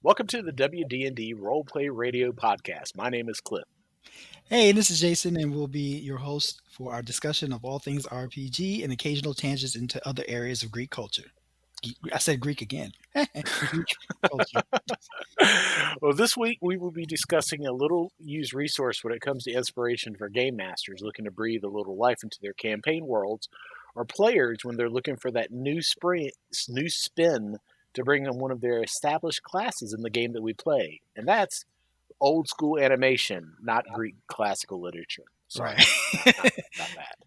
Welcome to the WDND Roleplay Radio Podcast. My name is Clif. Hey, this is Jason, and we'll be your host for our discussion of all things RPG and occasional tangents into other areas of Greek culture. I said Greek again. Greek culture. Well, this week we will be discussing a little used resource when it comes to inspiration for game masters looking to breathe a little life into their campaign worlds, or players when they're looking for that new spin to bring in one of their established classes in the game that we play. And that's old school animation, not Greek classical literature. Sorry, Right. not that.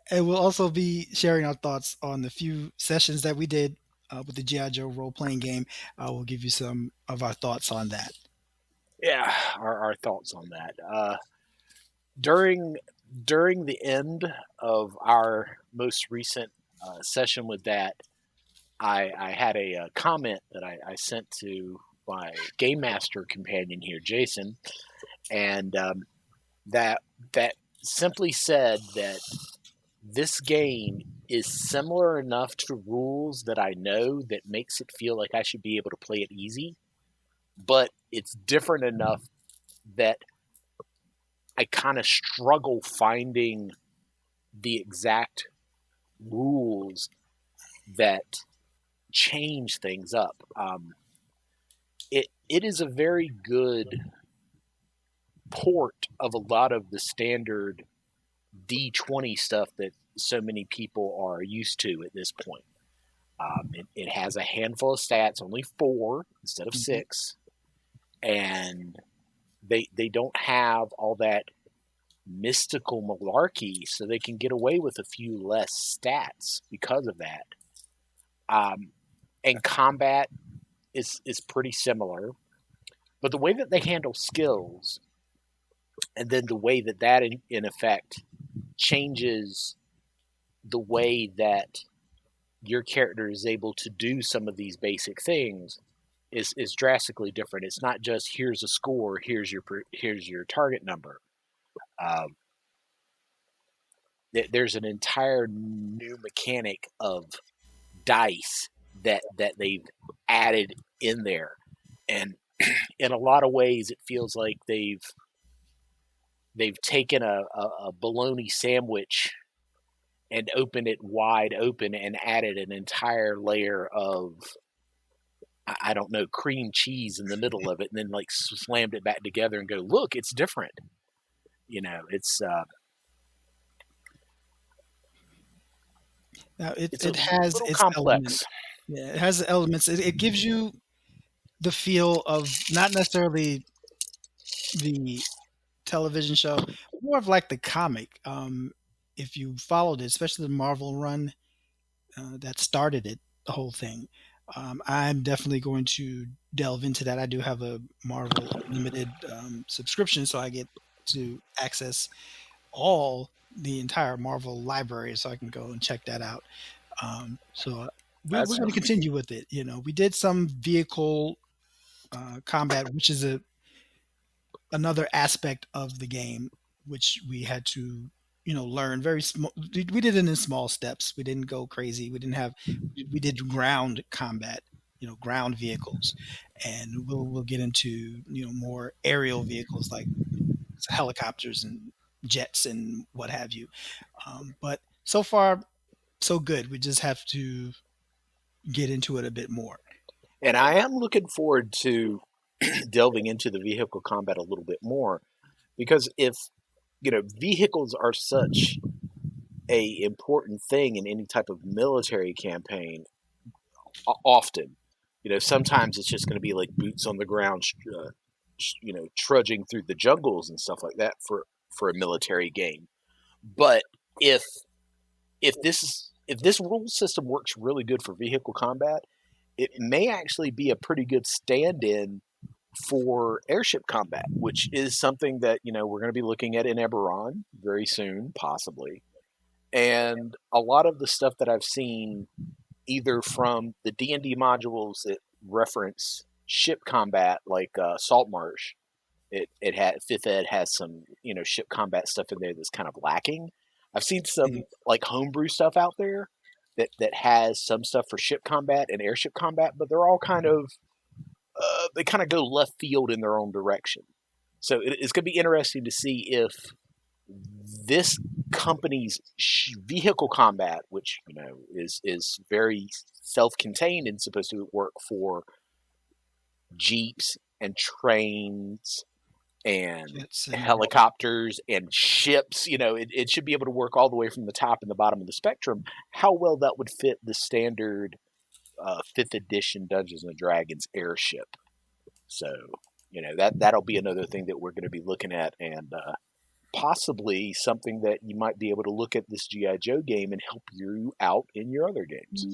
And we'll also be sharing our thoughts on the few sessions that we did with the G.I. Joe role-playing game. We'll give you some of our thoughts on that. Yeah, our thoughts on that. During the end of our most recent session with that, I had a comment that I sent to my game master companion here, Jason, and that simply said that this game is similar enough to rules that I know that makes it feel like I should be able to play it easy, but it's different enough that I kind of struggle finding the exact rules that change things up. It is a very good port of a lot of the standard D20 stuff that so many people are used to at this point. It has a handful of stats, only 4 instead of 6, and they don't have all that mystical malarkey, so they can get away with a few less stats because of that. And combat is pretty similar, but the way that they handle skills, and then the way that in effect changes the way that your character is able to do some of these basic things is drastically different. It's not just here's a score, here's your target number. There's an entire new mechanic of dice that they've added in there, and in a lot of ways it feels like they've taken a bologna sandwich and opened it wide open and added an entire layer of, I don't know, cream cheese in the middle of it, and then like slammed it back together and go, look, it's different. It's Now it a has little its complex. elements. Yeah, it has elements. It gives you the feel of not necessarily the television show, but more of like the comic. If you followed it, especially the Marvel run that started it, the whole thing, I'm definitely going to delve into that. I do have a Marvel Unlimited subscription, so I get to access the entire Marvel library, so I can go and check that out. So we're going to continue with it. We did some vehicle combat, which is another aspect of the game, which we had to learn very small. We did it in small steps. We didn't go crazy. We did ground combat, ground vehicles, and we'll get into more aerial vehicles like helicopters and jets and what have you. But so far so good. We just have to get into it a bit more. And I am looking forward to delving into the vehicle combat a little bit more, because if vehicles are such a important thing in any type of military campaign, often sometimes it's just going to be like boots on the ground, trudging through the jungles and stuff like that for a military game. But if this rule system works really good for vehicle combat, it may actually be a pretty good stand-in for airship combat, which is something that we're going to be looking at in Eberron very soon, possibly. And a lot of the stuff that I've seen, either from the D&D modules that reference ship combat, like Saltmarsh, it had 5th Ed has some ship combat stuff in there that's kind of lacking. I've seen some like homebrew stuff out there that has some stuff for ship combat and airship combat, but they're all kind of they kind of go left field in their own direction. So it's going to be interesting to see if this company's vehicle combat, which is very self-contained and supposed to work for jeeps and trains and helicopters and ships, it should be able to work all the way from the top and the bottom of the spectrum. How well that would fit the standard 5th edition Dungeons and Dragons airship. So, that'll be another thing that we're going to be looking at, and possibly something that you might be able to look at this G.I. Joe game and help you out in your other games.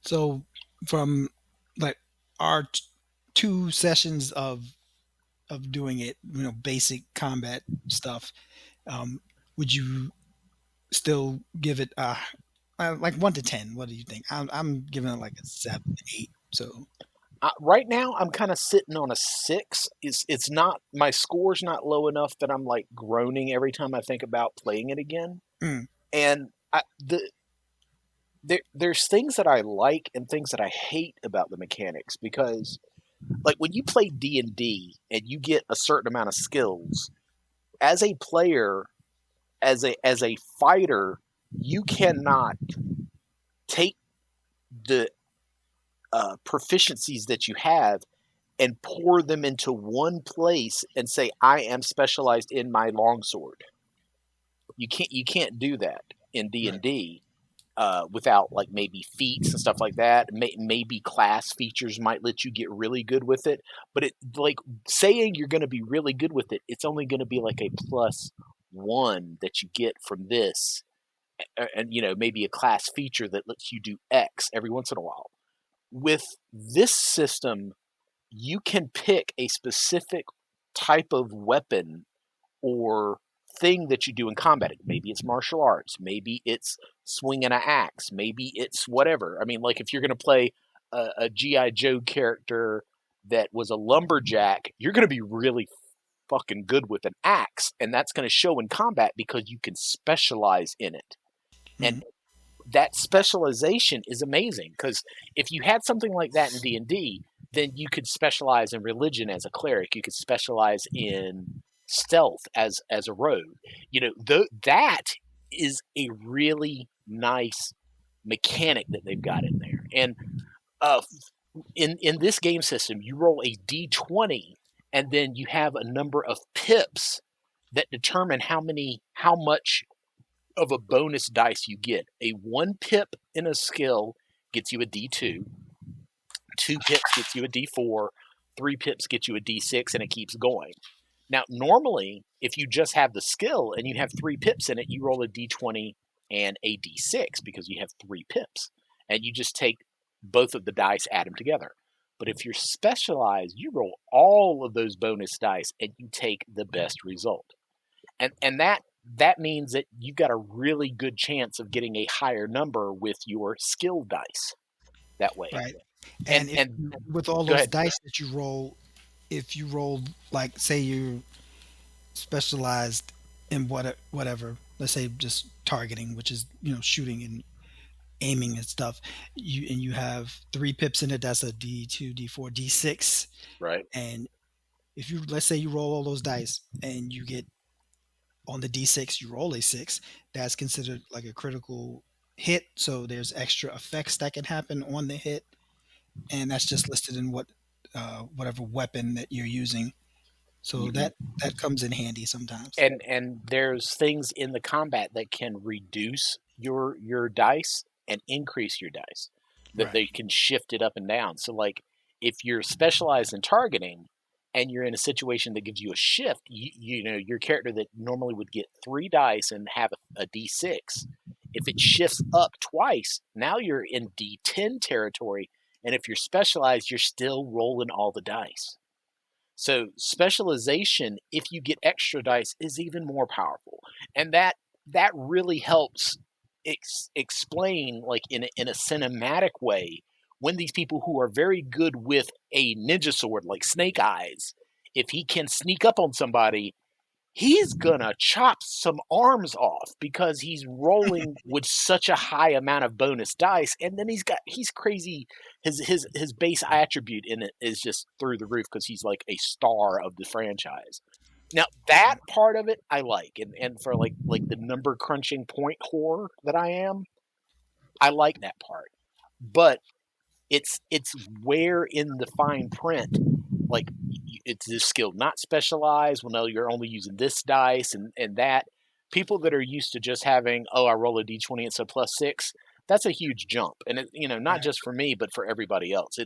So from like our 2 sessions of doing it, basic combat stuff, would you still give it like 1 to 10? What do you think? I'm giving it like a 7, 8. So right now I'm kind of sitting on a 6. It's not, my score's not low enough that I'm like groaning every time I think about playing it again. And there's things that I like and things that I hate about the mechanics, because like when you play D&D and you get a certain amount of skills as a player, as a fighter, you cannot take the proficiencies that you have and pour them into one place and say, I am specialized in my longsword. You can't do that in D&D. Without like maybe feats and stuff like that. Maybe class features might let you get really good with it, but it, like saying you're going to be really good with it, it's only going to be like a +1 that you get from this, and maybe a class feature that lets you do X every once in a while. With this system, you can pick a specific type of weapon or thing that you do in combat. Maybe it's martial arts, maybe it's swinging an axe, maybe it's whatever. I mean, like if you're going to play a G.I. Joe character that was a lumberjack, you're going to be really fucking good with an axe, and that's going to show in combat because you can specialize in it. And that specialization is amazing, because if you had something like that in D&D, then you could specialize in religion as a cleric, you could specialize in stealth as a rogue. That is a really nice mechanic that they've got in there. And in this game system, you roll a d20, and then you have a number of pips that determine how much of a bonus dice you get. A 1 pip in a skill gets you a d2, 2 pips gets you a d4, 3 pips gets you a d6, and it keeps going. Now, normally, if you just have the skill and you have 3 pips in it, you roll a d20 and a d6 because you have 3 pips. And you just take both of the dice, add them together. But if you're specialized, you roll all of those bonus dice and you take the best result. And that means that you've got a really good chance of getting a higher number with your skill dice that way. Right. And with all those dice that you roll, if you roll, like, say you're specialized in whatever, let's say just targeting, which is shooting and aiming and stuff, you have 3 pips in it, that's a d2, d4, d6, right? And if let's say you roll all those dice and you get on the d6, you roll a 6, that's considered like a critical hit, so there's extra effects that can happen on the hit, and that's just listed in whatever weapon that you're using. So that comes in handy sometimes. And there's things in the combat that can reduce your dice and increase your dice. That they can shift it up and down. So like if you're specialized in targeting and you're in a situation that gives you a shift, your character that normally would get 3 dice and have a d6, if it shifts up twice, now you're in d10 territory. And if you're specialized, you're still rolling all the dice. So specialization, if you get extra dice, is even more powerful. And that really helps explain, like in a cinematic way, when these people who are very good with a ninja sword, like Snake Eyes, if he can sneak up on somebody, he's gonna chop some arms off because he's rolling with such a high amount of bonus dice, and then he's crazy. His base attribute in it is just through the roof because he's like a star of the franchise. Now that part of it I like, and for like the number crunching point whore that I am, I like that part. But it's where in the fine print, like it's this skill not specialized. Well, no, you're only using this dice and that. People that are used to just having, oh, I roll a d20, it's a +6. That's a huge jump, and not Right. just for me, but for everybody else.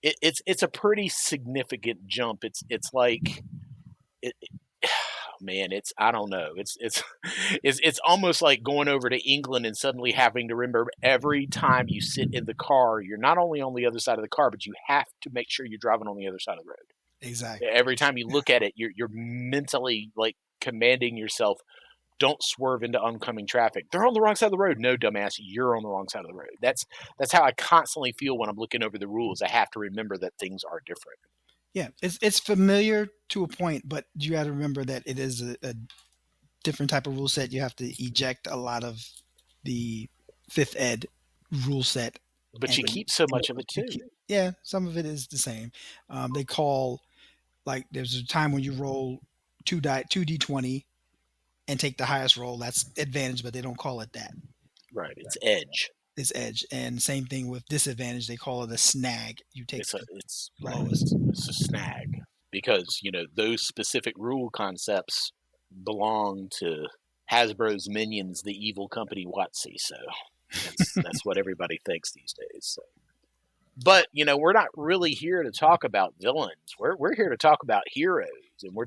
It's a pretty significant jump. It's like it, man, it's I don't know. It's almost like going over to England and suddenly having to remember every time you sit in the car, you're not only on the other side of the car, but you have to make sure you're driving on the other side of the road. Exactly. Every time you look at it, you're mentally like commanding yourself, don't swerve into oncoming traffic. They're on the wrong side of the road. No, dumbass, you're on the wrong side of the road. That's how I constantly feel when I'm looking over the rules. I have to remember that things are different. Yeah, it's familiar to a point, but you got to remember that it is a different type of rule set. You have to eject a lot of the fifth ed rule set, But and you keep so and much of it too. yeah, some of it is the same. They call like there's a time when you roll two d20 and take the highest roll. That's advantage, but they don't call it that. Right. It's edge. It's edge, and same thing with disadvantage. They call it a snag. You take the It's right. lowest. It's a snag because those specific rule concepts belong to Hasbro's minions, the evil company WotC. So that's what everybody thinks these days. So. But we're not really here to talk about villains. We're here to talk about heroes, and we're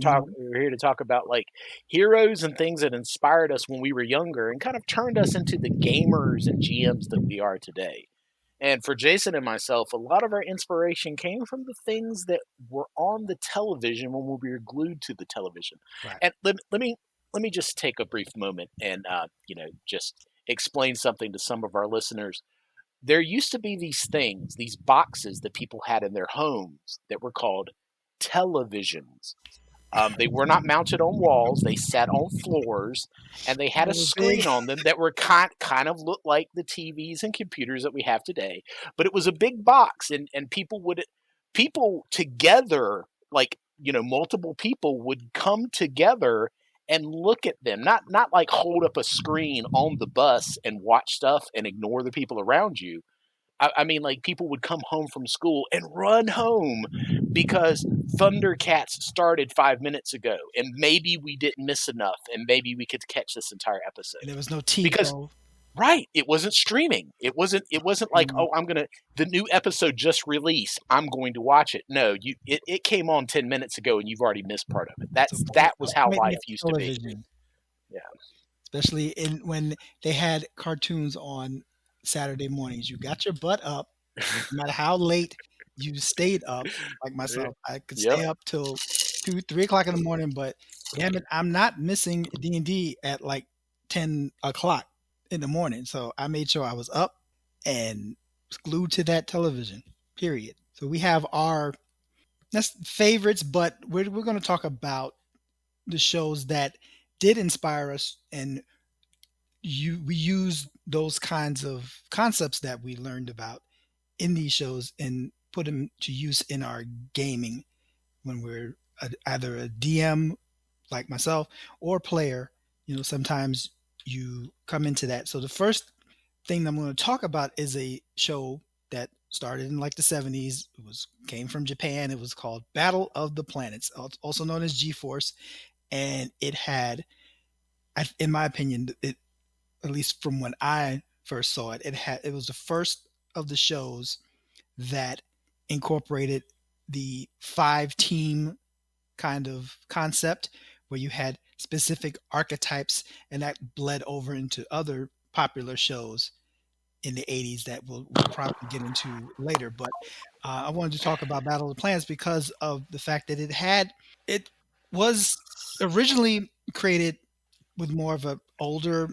here to talk about like heroes and things that inspired us when we were younger and kind of turned us into the gamers and GMs that we are today. And for Jason and myself, a lot of our inspiration came from the things that were on the television when we were glued to the television. Right. And let me just take a brief moment and just explain something to some of our listeners. There used to be these things, these boxes that people had in their homes that were called televisions. They were not mounted on walls; they sat on floors, and they had a screen on them that were kind of looked like the TVs and computers that we have today. But it was a big box, and people together, like multiple people would come together and look at them, not like hold up a screen on the bus and watch stuff and ignore the people around you. I mean, like people would come home from school and run home because Thundercats started 5 minutes ago, and maybe we didn't miss enough, and maybe we could catch this entire episode. And there was no T because right, it wasn't streaming. It wasn't like, oh, the new episode just released, I'm going to watch it. No, it came on 10 minutes ago, and you've already missed part of it. That was how life used to be. Yeah, especially when they had cartoons on Saturday mornings. You got your butt up, no matter how late you stayed up. Like myself, I could stay up till 2-3 o'clock in the morning, but damn it, I'm not missing D&D at like 10 o'clock in the morning. So I made sure I was up and glued to that television, period. So we have our favorites, but we're going to talk about the shows that did inspire us, and we use those kinds of concepts that we learned about in these shows and put them to use in our gaming when we're either a DM like myself or player. Sometimes you come into that. So the first thing I'm going to talk about is a show that started in like the 70s. Came from Japan. It was called Battle of the Planets, also known as G-Force, and it had, in my opinion, at least from when I first saw it, it was the first of the shows that incorporated the 5-team kind of concept where you had specific archetypes, and that bled over into other popular shows in the 80s that we'll probably get into later. But I wanted to talk about Battle of the Planets because of the fact that it was originally created with more of a older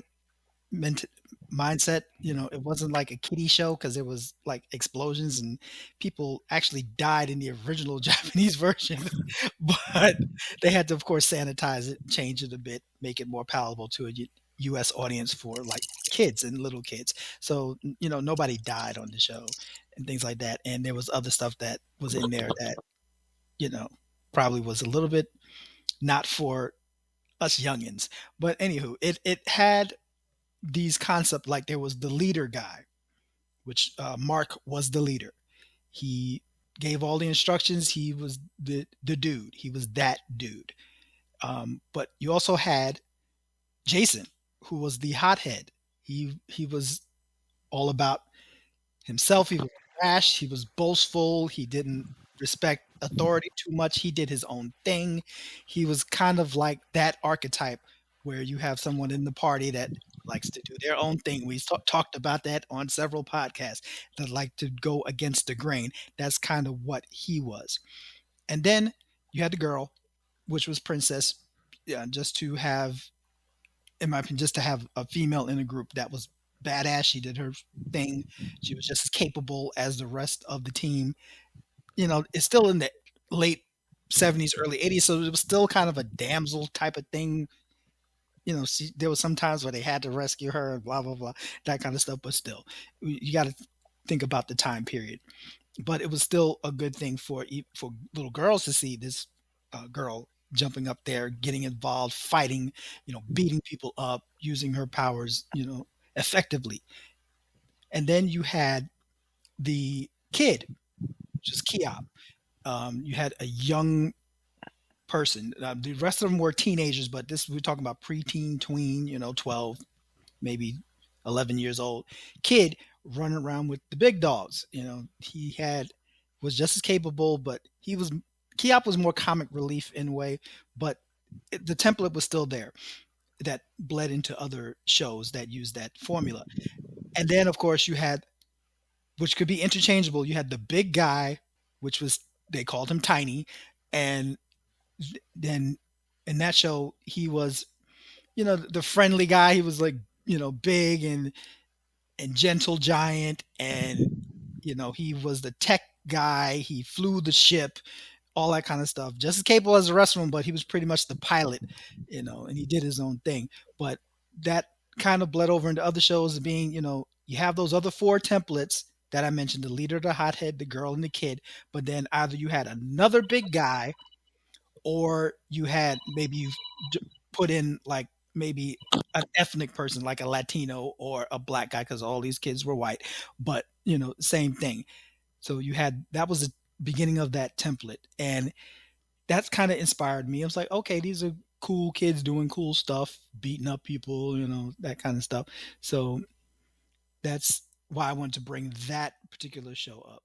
mindset. It wasn't like a kiddie show because it was like explosions and people actually died in the original Japanese version. But they had to, of course, sanitize it, change it a bit, make it more palatable to a US audience for like kids and little kids. So, nobody died on the show and things like that. And there was other stuff that was in there that, you know, probably was a little bit not for us youngins. But anywho, it had these concepts like there was the leader guy, which Mark was the leader. He gave all the instructions. He was the dude. He was that dude. But you also had Jason, who was the hothead. He was all about himself. He was rash. He was boastful. He didn't respect authority too much. He did his own thing. He was kind of like that archetype where you have someone in the party that likes to do their own thing. We talked about that on several podcasts that like to go against the grain. That's kind of what he was. And then you had the girl, which was Princess, yeah, just to have, in my opinion, just to have a female in a group that was badass. She did her thing. She was just as capable as the rest of the team. It's still in the late 70s, early 80s, so it was still kind of a damsel type of thing. There was some times where they had to rescue her and blah blah blah, that kind of stuff. But still, you got to think about the time period. But it was still a good thing for little girls to see this girl jumping up there, getting involved, fighting, beating people up, using her powers, effectively. And then you had the kid, which is Kiop. You had a young person. The rest of them were teenagers, but this we're talking about preteen, tween, 12, maybe 11 years old kid running around with the big dogs. He had was just as capable, but Kiop was more comic relief in a way, but the template was still there that bled into other shows that used that formula. And then, of course, you had, which could be interchangeable. You had the big guy, which was they called him Tiny, and then in that show he was, the friendly guy. He was like, big and gentle giant, and he was the tech guy. He flew the ship, all that kind of stuff. Just as capable as the rest of them, but he was pretty much the pilot, and he did his own thing. But that kind of bled over into other shows, being, you have those other four templates that I mentioned: the leader, the hothead, the girl, and the kid. But then either you had another big guy, or you had maybe put in like maybe an ethnic person like a Latino or a black guy, because all these kids were white, but same thing. So you had, that was the beginning of that template, and that's kind of inspired me. I was like, okay, these are cool kids doing cool stuff, beating up people, that kind of stuff. So that's why I wanted to bring that particular show up.